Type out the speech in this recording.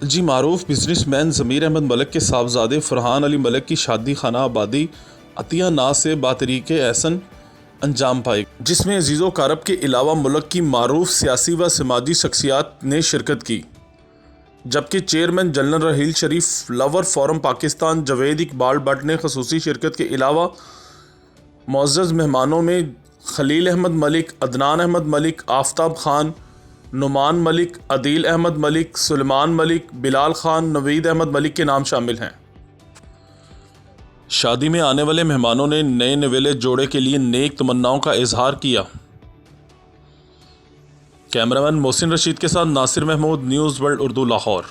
जी मारूफ businessman ज़मीर अहमद मलिक के साहबजादे फ़रहान अली मलिक की शादी खाना आबादी अतिया नाज से बातरीक़े एहसन अंजाम पाई, जिसमें अजीज़ो कारब के अलावा मुल्क की मारूफ सियासी व समाजी शख्सियात ने शिरकत की। जबकि चेयरमैन जनरल रहील शरीफ, लवर फोरम पाकिस्तान जवेद इकबाल भट्ट ने खसूसी शिरकत के अलावा मुअज़्ज़ज़ मेहमानों में खलील अहमद मलिक, अदनान अहमद मलिक, आफ्ताब खान, नुमान मलिक, अदील अहमद मलिक, सुलेमान मलिक, बिलाल खान, नवीद अहमद मलिक के नाम शामिल हैं। शादी में आने वाले मेहमानों ने नए नवेले जोड़े के लिए नेक तमन्नाओं का इजहार किया। कैमरामैन मोहसिन रशीद के साथ नासिर महमूद, न्यूज़ वर्ल्ड उर्दू, लाहौर।